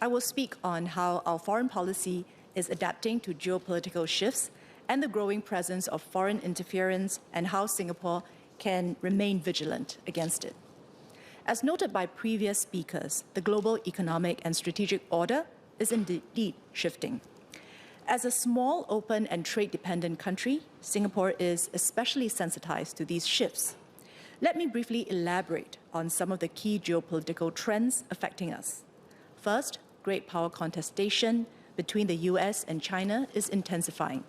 I will speak on how our foreign policy is adapting to geopolitical shifts and the growing presence of foreign interference and how Singapore can remain vigilant against it. As noted by previous speakers, the global economic and strategic order is indeed shifting. As a small, open and trade-dependent country, Singapore is especially sensitized to these shifts. Let me briefly elaborate on some of the key geopolitical trends affecting us. First, great power contestation between the US and China is intensifying.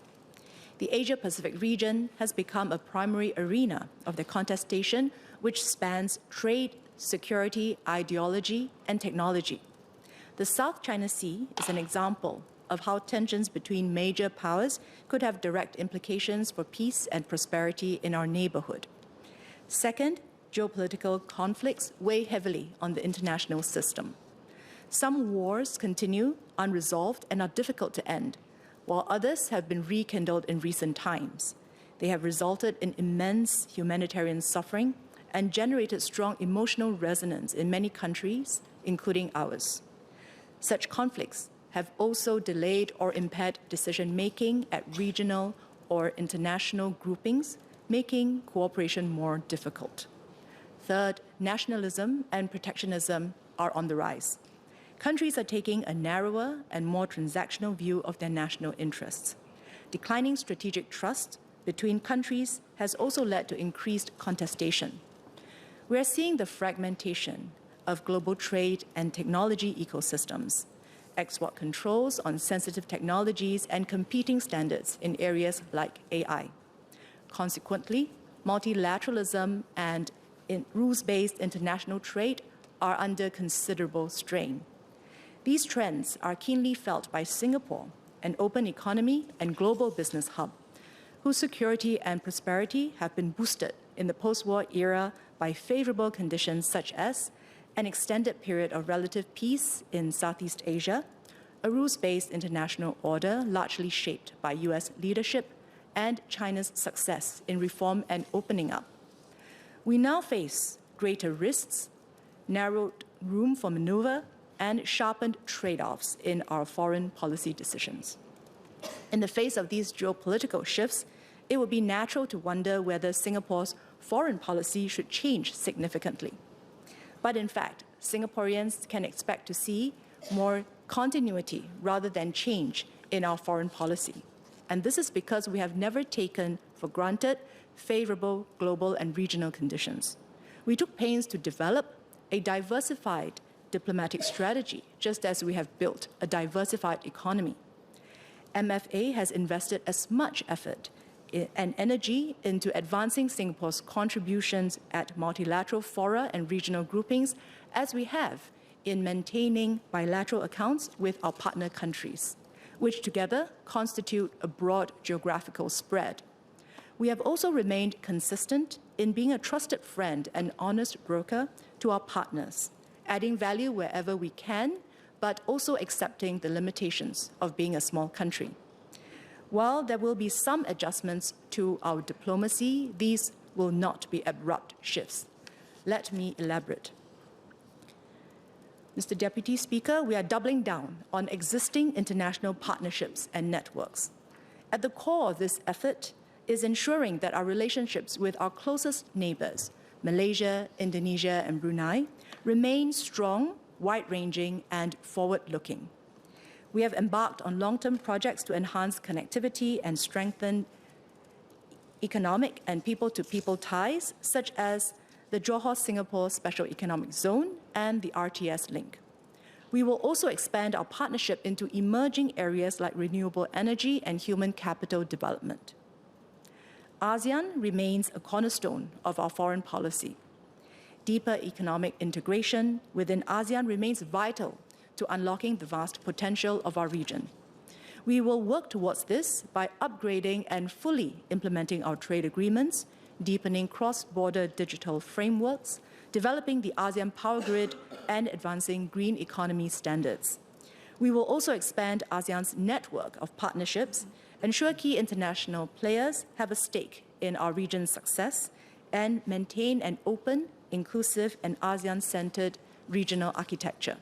The Asia-Pacific region has become a primary arena of the contestation, which spans trade, security, ideology, and technology. The South China Sea is an example of how tensions between major powers could have direct implications for peace and prosperity in our neighborhood. Second, geopolitical conflicts weigh heavily on the international system. Some wars continue unresolved and are difficult to end, while others have been rekindled in recent times. They have resulted in immense humanitarian suffering and generated strong emotional resonance in many countries, including ours. Such conflicts have also delayed or impaired decision-making at regional or international groupings, making cooperation more difficult. Third, nationalism and protectionism are on the rise. Countries are taking a narrower and more transactional view of their national interests. Declining strategic trust between countries has also led to increased contestation. We are seeing the fragmentation of global trade and technology ecosystems, export controls on sensitive technologies, and competing standards in areas like AI. Consequently, multilateralism and rules-based international trade are under considerable strain. These trends are keenly felt by Singapore, an open economy and global business hub, whose security and prosperity have been boosted in the post-war era by favorable conditions such as an extended period of relative peace in Southeast Asia, a rules-based international order largely shaped by US leadership, and China's success in reform and opening up. We now face greater risks, narrowed room for maneuver, and sharpened trade-offs in our foreign policy decisions. In the face of these geopolitical shifts, it would be natural to wonder whether Singapore's foreign policy should change significantly. But in fact, Singaporeans can expect to see more continuity rather than change in our foreign policy. And this is because we have never taken for granted favorable global and regional conditions. We took pains to develop a diversified diplomatic strategy, just as we have built a diversified economy. MFA has invested as much effort and energy into advancing Singapore's contributions at multilateral fora and regional groupings as we have in maintaining bilateral accounts with our partner countries, which together constitute a broad geographical spread. We have also remained consistent in being a trusted friend and honest broker to our partners, adding value wherever we can, but also accepting the limitations of being a small country. While there will be some adjustments to our diplomacy, these will not be abrupt shifts. Let me elaborate. Mr. Deputy Speaker, we are doubling down on existing international partnerships and networks. At the core of this effort is ensuring that our relationships with our closest neighbors, Malaysia, Indonesia, and Brunei, remain strong, wide-ranging, and forward-looking. We have embarked on long-term projects to enhance connectivity and strengthen economic and people-to-people ties, such as the Johor-Singapore Special Economic Zone and the RTS link. We will also expand our partnership into emerging areas like renewable energy and human capital development. ASEAN remains a cornerstone of our foreign policy. Deeper economic integration within ASEAN remains vital to unlocking the vast potential of our region. We will work towards this by upgrading and fully implementing our trade agreements, deepening cross-border digital frameworks, developing the ASEAN Power Grid, and advancing green economy standards. We will also expand ASEAN's network of partnerships, ensure key international players have a stake in our region's success, and maintain an open, inclusive, and ASEAN-centered regional architecture.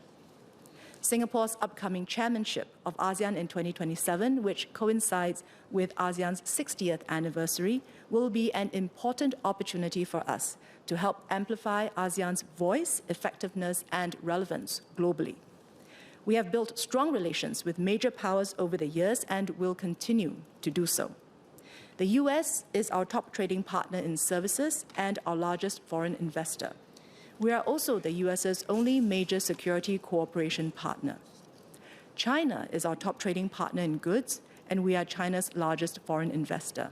Singapore's upcoming chairmanship of ASEAN in 2027, which coincides with ASEAN's 60th anniversary, will be an important opportunity for us to help amplify ASEAN's voice, effectiveness, and relevance globally. We have built strong relations with major powers over the years and will continue to do so. The US is our top trading partner in services and our largest foreign investor. We are also the US's only major security cooperation partner. China is our top trading partner in goods, and we are China's largest foreign investor.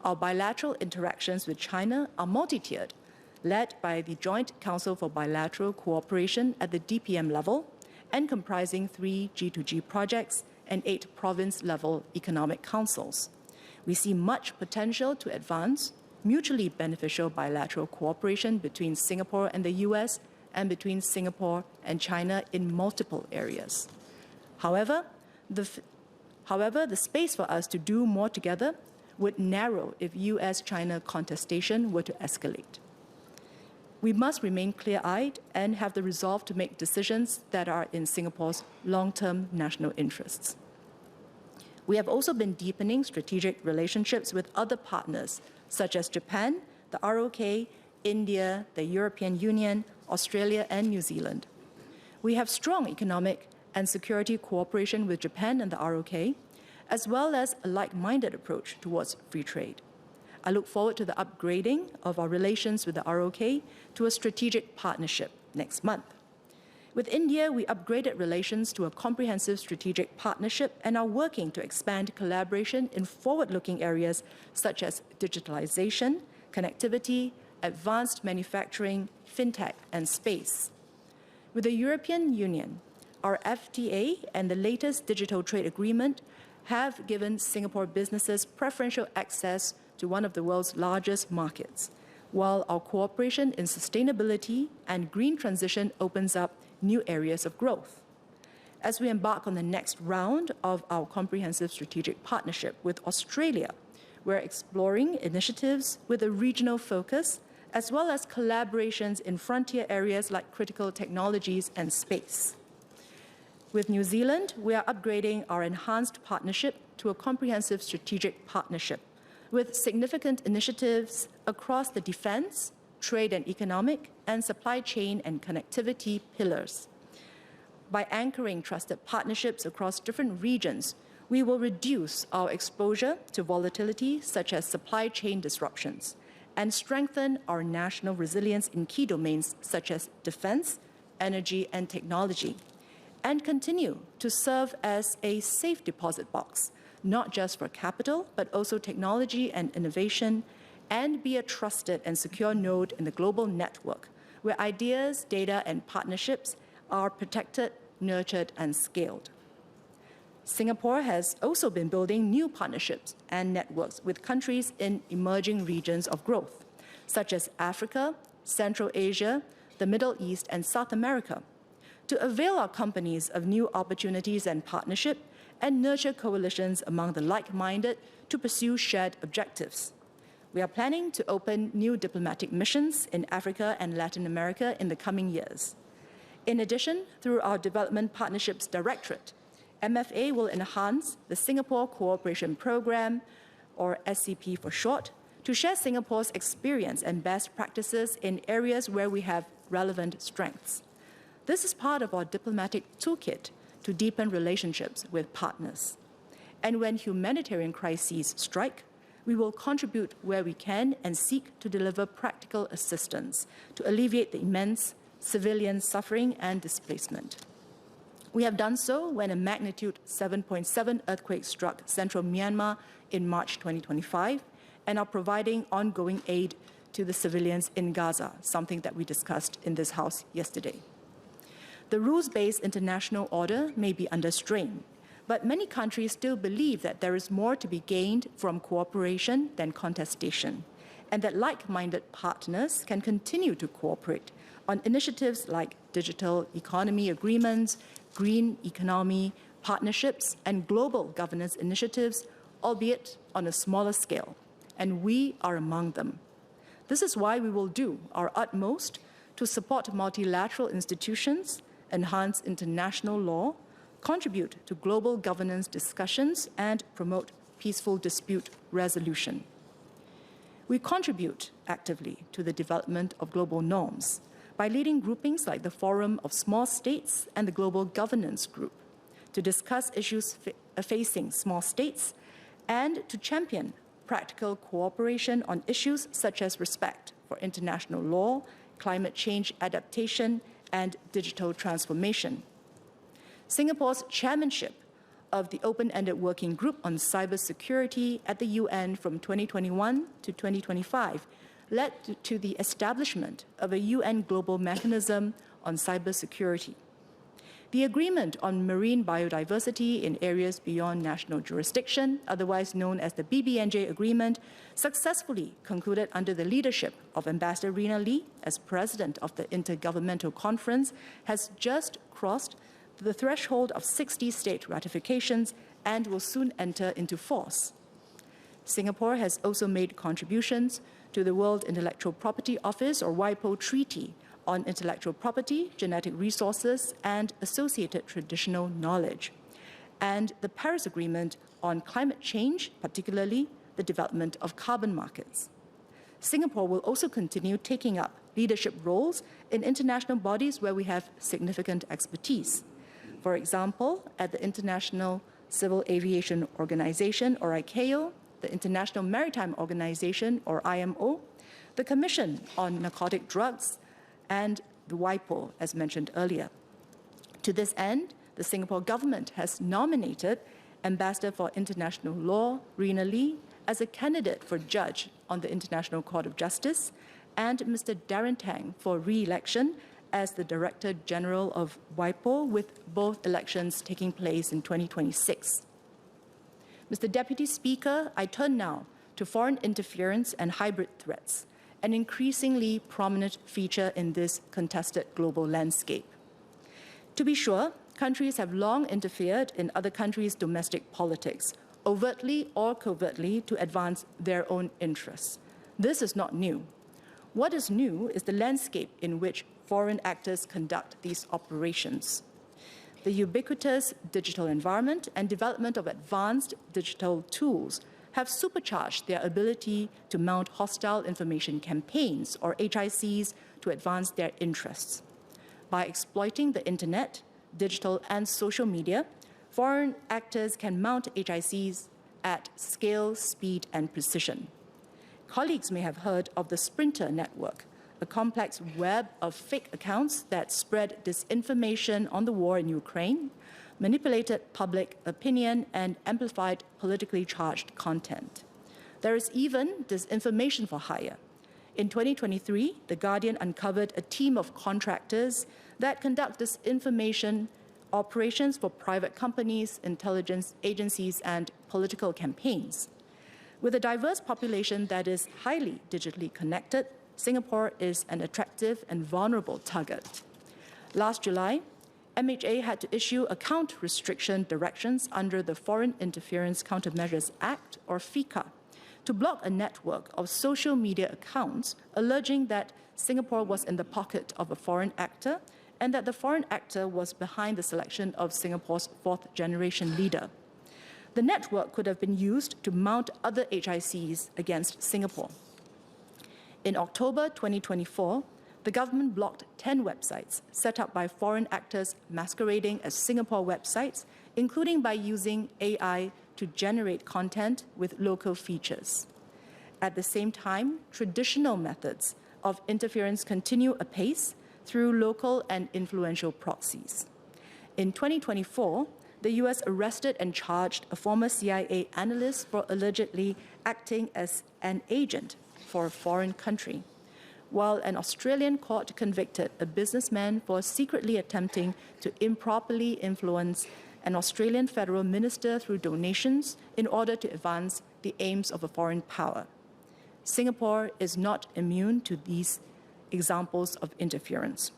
Our bilateral interactions with China are multi-tiered, led by the Joint Council for Bilateral Cooperation at the DPM level and comprising 3 G2G projects and 8 province-level economic councils. We see much potential to advance mutually beneficial bilateral cooperation between Singapore and the US and between Singapore and China in multiple areas. However, the space for us to do more together would narrow if US-China contestation were to escalate. We must remain clear-eyed and have the resolve to make decisions that are in Singapore's long-term national interests. We have also been deepening strategic relationships with other partners, such as Japan, the ROK, India, the European Union, Australia, and New Zealand. We have strong economic and security cooperation with Japan and the ROK, as well as a like-minded approach towards free trade. I look forward to the upgrading of our relations with the ROK to a strategic partnership next month. With India, we upgraded relations to a comprehensive strategic partnership and are working to expand collaboration in forward-looking areas such as digitalization, connectivity, advanced manufacturing, fintech, and space. With the European Union, our FTA and the latest digital trade agreement have given Singapore businesses preferential access to one of the world's largest markets, while our cooperation in sustainability and green transition opens up new areas of growth. As we embark on the next round of our comprehensive strategic partnership with Australia, we're exploring initiatives with a regional focus, as well as collaborations in frontier areas like critical technologies and space. With New Zealand, we are upgrading our enhanced partnership to a comprehensive strategic partnership with significant initiatives across the defense, trade and economic, and supply chain and connectivity pillars. By anchoring trusted partnerships across different regions, we will reduce our exposure to volatility such as supply chain disruptions and strengthen our national resilience in key domains such as defense, energy, and technology, and continue to serve as a safe deposit box, not just for capital, but also technology and innovation, and be a trusted and secure node in the global network, where ideas, data, and partnerships are protected, nurtured, and scaled. Singapore has also been building new partnerships and networks with countries in emerging regions of growth, such as Africa, Central Asia, the Middle East, and South America, to avail our companies of new opportunities and partnership and nurture coalitions among the like-minded to pursue shared objectives. We are planning to open new diplomatic missions in Africa and Latin America in the coming years. In addition, through our Development Partnerships Directorate, MFA will enhance the Singapore Cooperation Programme, or SCP for short, to share Singapore's experience and best practices in areas where we have relevant strengths. This is part of our diplomatic toolkit to deepen relationships with partners. And when humanitarian crises strike, we will contribute where we can and seek to deliver practical assistance to alleviate the immense civilian suffering and displacement. We have done so when a magnitude 7.7 earthquake struck central Myanmar in March 2025 and are providing ongoing aid to the civilians in Gaza, something that we discussed in this House yesterday. The rules-based international order may be under strain, but many countries still believe that there is more to be gained from cooperation than contestation, and that like-minded partners can continue to cooperate on initiatives like digital economy agreements, green economy partnerships, and global governance initiatives, albeit on a smaller scale, and we are among them. This is why we will do our utmost to support multilateral institutions enhance international law, contribute to global governance discussions, and promote peaceful dispute resolution. We contribute actively to the development of global norms by leading groupings like the Forum of Small States and the Global Governance Group to discuss issues facing small states and to champion practical cooperation on issues such as respect for international law, climate change adaptation, and digital transformation. Singapore's chairmanship of the Open-Ended Working Group on Cybersecurity at the UN from 2021 to 2025 led to the establishment of a UN Global Mechanism on Cybersecurity. The Agreement on Marine Biodiversity in Areas Beyond National Jurisdiction, otherwise known as the BBNJ Agreement, successfully concluded under the leadership of Ambassador Rina Lee as President of the Intergovernmental Conference, has just crossed the threshold of 60 state ratifications and will soon enter into force. Singapore has also made contributions to the World Intellectual Property Office, or WIPO, Treaty on Intellectual Property, Genetic Resources, and Associated Traditional Knowledge, and the Paris Agreement on Climate Change, particularly the development of carbon markets. Singapore will also continue taking up leadership roles in international bodies where we have significant expertise. For example, at the International Civil Aviation Organization, or ICAO, the International Maritime Organization, or IMO, the Commission on Narcotic Drugs, and the WIPO, as mentioned earlier. To this end, the Singapore government has nominated Ambassador for International Law, Rina Lee, as a candidate for judge on the International Court of Justice, and Mr. Darren Tang for re-election as the Director General of WIPO, with both elections taking place in 2026. Mr. Deputy Speaker, I turn now to foreign interference and hybrid threats, an increasingly prominent feature in this contested global landscape. To be sure, countries have long interfered in other countries' domestic politics, overtly or covertly, to advance their own interests. This is not new. What is new is the landscape in which foreign actors conduct these operations. The ubiquitous digital environment and development of advanced digital tools have supercharged their ability to mount hostile information campaigns, or HICs, to advance their interests. By exploiting the internet, digital and social media, foreign actors can mount HICs at scale, speed, and precision. Colleagues may have heard of the Sprinter network, a complex web of fake accounts that spread disinformation on the war in Ukraine, manipulated public opinion, and amplified politically charged content. There is even disinformation for hire. In 2023, The Guardian uncovered a team of contractors that conduct disinformation operations for private companies, intelligence agencies, and political campaigns. With a diverse population that is highly digitally connected, Singapore is an attractive and vulnerable target. Last July, MHA had to issue account restriction directions under the Foreign Interference Countermeasures Act, or FICA, to block a network of social media accounts alleging that Singapore was in the pocket of a foreign actor and that the foreign actor was behind the selection of Singapore's fourth-generation leader. The network could have been used to mount other HICs against Singapore. In October 2024, the government blocked 10 websites set up by foreign actors masquerading as Singapore websites, including by using AI to generate content with local features. At the same time, traditional methods of interference continue apace through local and influential proxies. In 2024, the US arrested and charged a former CIA analyst for allegedly acting as an agent for a foreign country, while an Australian court convicted a businessman for secretly attempting to improperly influence an Australian federal minister through donations in order to advance the aims of a foreign power. Singapore is not immune to these examples of interference.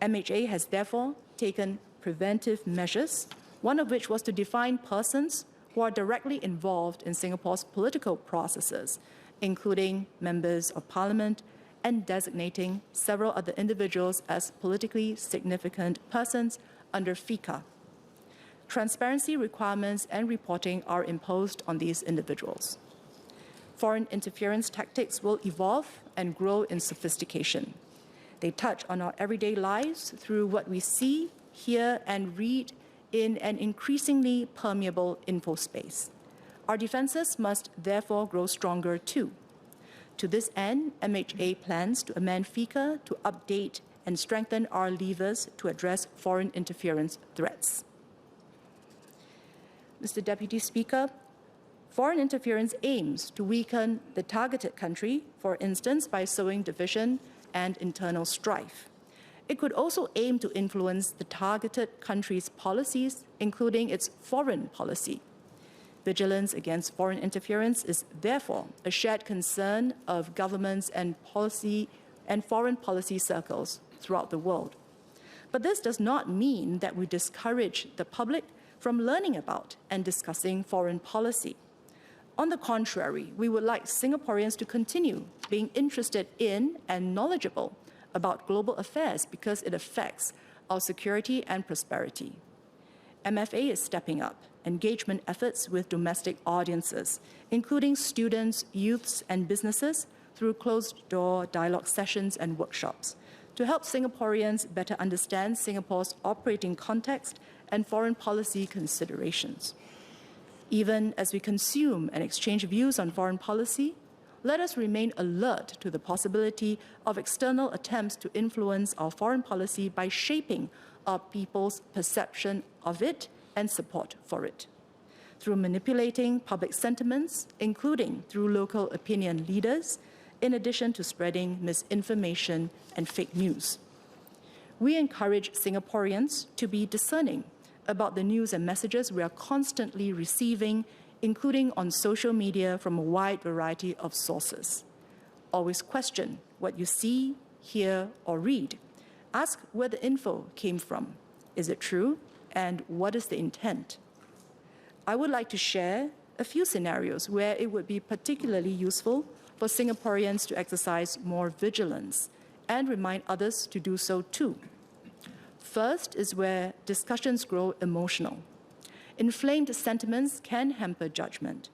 MHA has therefore taken preventive measures, one of which was to define persons who are directly involved in Singapore's political processes, including members of parliament and designating several other individuals as politically significant persons under FICA. Transparency requirements and reporting are imposed on these individuals. Foreign interference tactics will evolve and grow in sophistication. They touch on our everyday lives through what we see, hear, and read in an increasingly permeable info space. Our defenses must therefore grow stronger too. To this end, MHA plans to amend FICA to update and strengthen our levers to address foreign interference threats. Mr. Deputy Speaker, foreign interference aims to weaken the targeted country, for instance, by sowing division and internal strife. It could also aim to influence the targeted country's policies, including its foreign policy. Vigilance against foreign interference is therefore a shared concern of governments and foreign policy circles throughout the world. But this does not mean that we discourage the public from learning about and discussing foreign policy. On the contrary, we would like Singaporeans to continue being interested in and knowledgeable about global affairs because it affects our security and prosperity. MFA is stepping up engagement efforts with domestic audiences, including students, youths, and businesses, through closed-door dialogue sessions and workshops, to help Singaporeans better understand Singapore's operating context and foreign policy considerations. Even as we consume and exchange views on foreign policy, let us remain alert to the possibility of external attempts to influence our foreign policy by shaping our people's perception of it and support for it, through manipulating public sentiments, including through local opinion leaders, in addition to spreading misinformation and fake news. We encourage Singaporeans to be discerning about the news and messages we are constantly receiving, including on social media from a wide variety of sources. Always question what you see, hear, or read. Ask where the info came from. Is it true? And what is the intent? I would like to share a few scenarios where it would be particularly useful for Singaporeans to exercise more vigilance and remind others to do so too. First is where discussions grow emotional. Inflamed sentiments can hamper judgment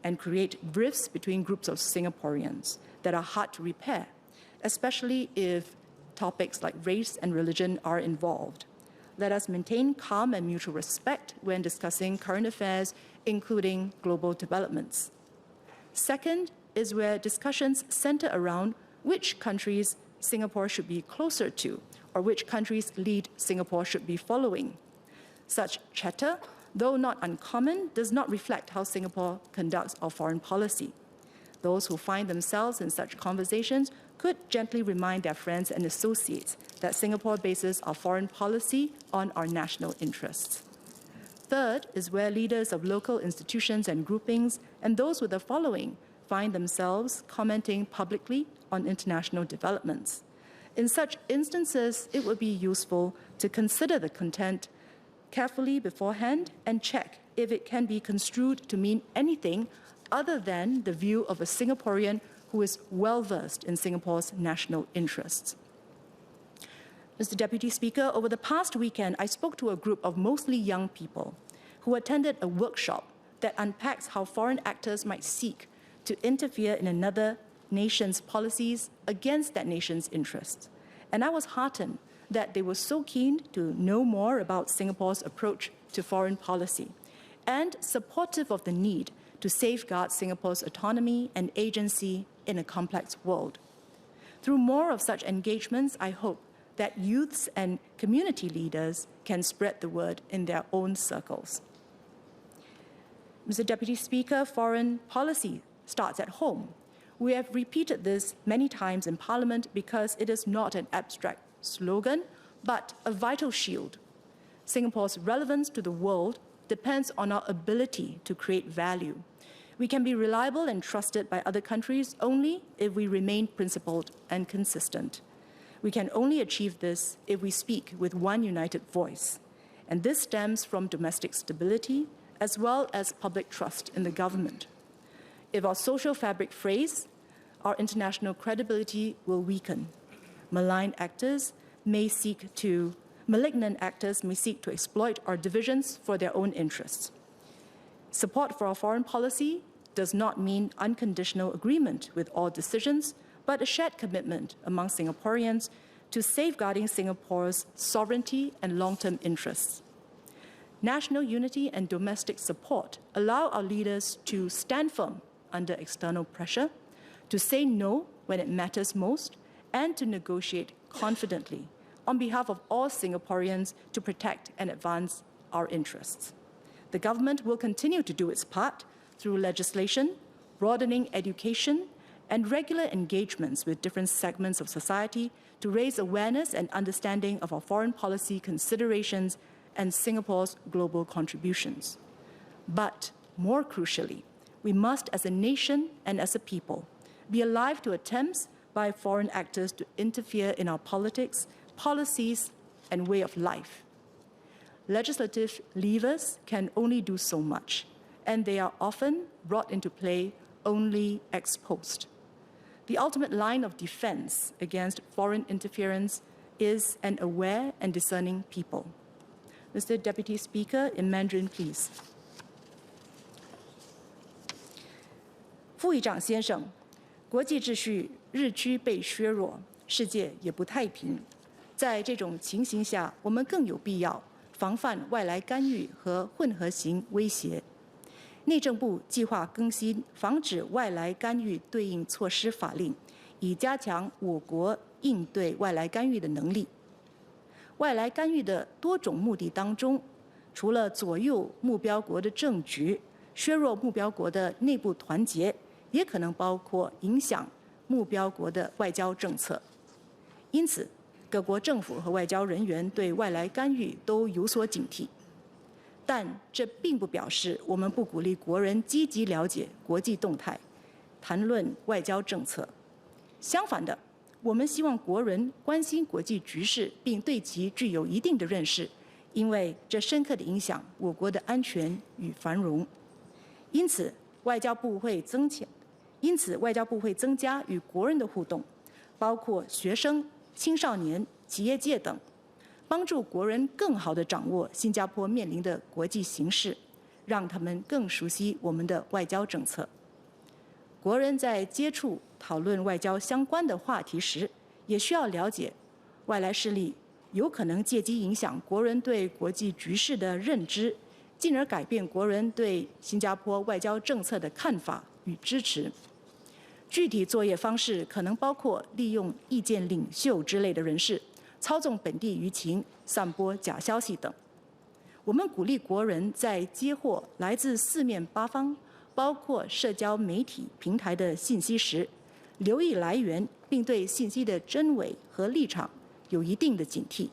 and create rifts between groups of Singaporeans that are hard to repair, especially if topics like race and religion are involved. Let us maintain calm and mutual respect when discussing current affairs, including global developments. Second is where discussions center around which countries Singapore should be closer to, or which countries' lead Singapore should be following. Such chatter, though not uncommon, does not reflect how Singapore conducts our foreign policy. Those who find themselves in such conversations could gently remind their friends and associates that Singapore bases our foreign policy on our national interests. Third is where leaders of local institutions and groupings and those with a following find themselves commenting publicly on international developments. In such instances, it would be useful to consider the content carefully beforehand and check if it can be construed to mean anything other than the view of a Singaporean who is well-versed in Singapore's national interests. Mr. Deputy Speaker, over the past weekend, I spoke to a group of mostly young people who attended a workshop that unpacks how foreign actors might seek to interfere in another nation's policies against that nation's interests. And I was heartened that they were so keen to know more about Singapore's approach to foreign policy and supportive of the need to safeguard Singapore's autonomy and agency in a complex world. Through more of such engagements, I hope that youths and community leaders can spread the word in their own circles. Mr. Deputy Speaker, foreign policy starts at home. We have repeated this many times in Parliament because it is not an abstract slogan, but a vital shield. Singapore's relevance to the world depends on our ability to create value. We can be reliable and trusted by other countries only if we remain principled and consistent. We can only achieve this if we speak with one united voice. And this stems from domestic stability as well as public trust in the government. If our social fabric frays our international credibility will weaken. Malignant actors may seek to exploit our divisions for their own interests. Support for our foreign policy does not mean unconditional agreement with all decisions, but a shared commitment among Singaporeans to safeguarding Singapore's sovereignty and long-term interests. National unity and domestic support allow our leaders to stand firm under external pressure, to say no when it matters most, and to negotiate confidently on behalf of all Singaporeans to protect and advance our interests. The government will continue to do its part through legislation, broadening education, and regular engagements with different segments of society to raise awareness and understanding of our foreign policy considerations and Singapore's global contributions. But more crucially, we must, as a nation and as a people, be alive to attempts by foreign actors to interfere in our politics, policies, and way of life. Legislative levers can only do so much, and they are often brought into play only ex post. The ultimate line of defense against foreign interference is an aware and discerning people. Mr. Deputy Speaker, in Mandarin, please. 副议长先生，国际秩序日趋被削弱，世界也不太平。在这种情形下，我们更有必要防范外来干预和混合型威胁。内政部计划更新防止外来干预对应措施法令，以加强我国应对外来干预的能力。外来干预的多种目的当中，除了左右目标国的政局、削弱目标国的内部团结，也可能包括影响目标国的外交政策。因此，各国政府和外交人员对外来干预都有所警惕。但这并不表示我们不鼓励国人积极了解国际动态，谈论外交政策。相反的，我们希望国人关心国际局势，并对其具有一定的认识，因为这深刻地影响我国的安全与繁荣。因此，外交部会增加与国人的互动，包括学生、青少年、企业界等，帮助国人更好地掌握新加坡面临的国际形势，让他们更熟悉我们的外交政策。国人在接触讨论外交相关的话题时，也需要了解外来势力有可能借机影响国人对国际局势的认知，进而改变国人对新加坡外交政策的看法与支持。具体作业方式可能包括利用意见领袖之类的人士，操纵本地舆情，散播假消息等。我们鼓励国人在接获来自四面八方，包括社交媒体平台的信息时，留意来源，并对信息的真伪和立场有一定的警惕。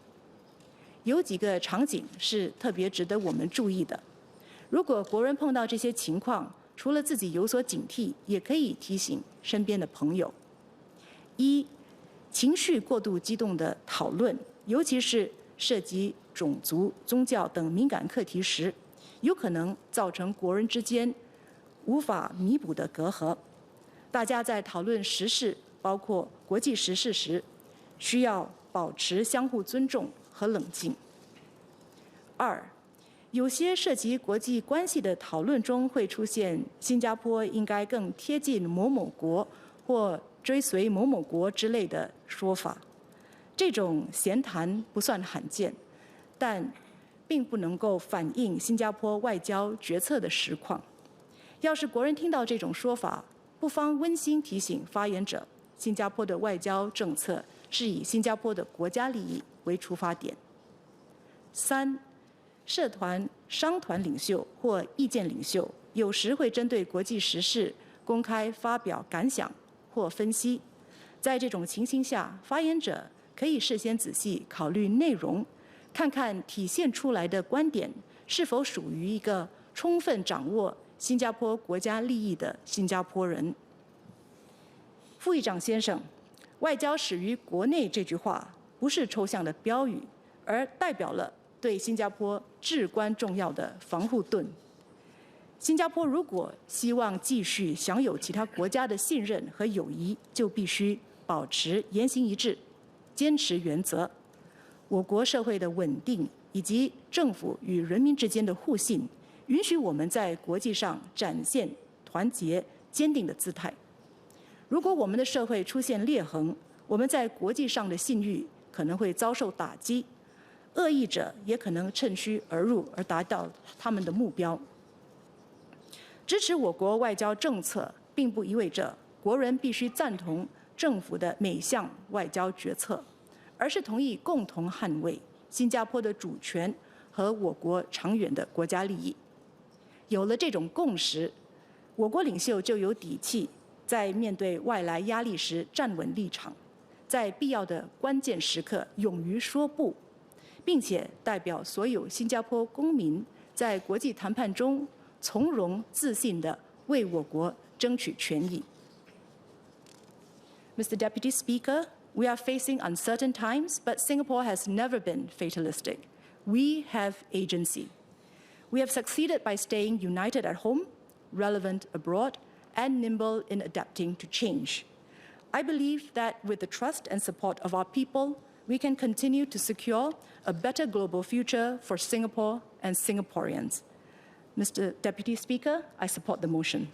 有几个场景是特别值得我们注意的。如果国人碰到这些情况，除了自己有所警惕，也可以提醒身边的朋友：一、情绪过度激动的讨论，尤其是涉及种族、宗教等敏感课题时，有可能造成国人之间无法弥补的隔阂。大家在讨论时事，包括国际时事时，需要保持相互尊重和冷静。二、有些涉及国际关系的讨论中会出现新加坡应该更贴近某某国或追随某某国之类的说法。这种闲谈不算罕见，但并不能够反映新加坡外交决策的实况。要是国人听到这种说法，不妨温馨提醒发言者，新加坡的外交政策是以新加坡的国家利益为出发点。三、社团、商团领袖或意见领袖有时会针对国际时事公开发表感想或分析。在这种情形下，发言者可以事先仔细考虑内容，看看体现出来的观点是否属于一个充分掌握新加坡国家利益的新加坡人。副议长先生，外交始于国内这句话不是抽象的标语，而代表了对新加坡至关重要的防护盾。新加坡如果希望继续享有其他国家的信任和友谊，就必须保持言行一致，坚持原则。我国社会的稳定以及政府与人民之间的互信，允许我们在国际上展现团结坚定的姿态。如果我们的社会出现裂痕，我们在国际上的信誉可能会遭受打击，恶意者也可能趁虚而入，而达到他们的目标。支持我国外交政策，并不意味着国人必须赞同政府的每项外交决策，而是同意共同捍卫新加坡的主权和我国长远的国家利益。有了这种共识，我国领袖就有底气在面对外来压力时站稳立场，在必要的关键时刻勇于说不，并且代表所有新加坡公民在国际谈判中从容自信地为我国争取权益。Mr. Deputy Speaker, we are facing uncertain times, but Singapore has never been fatalistic. We have agency. We have succeeded by staying united at home, relevant abroad, and nimble in adapting to change. I believe that with the trust and support of our people, we can continue to secure a better global future for Singapore and Singaporeans. Mr. Deputy Speaker, I support the motion.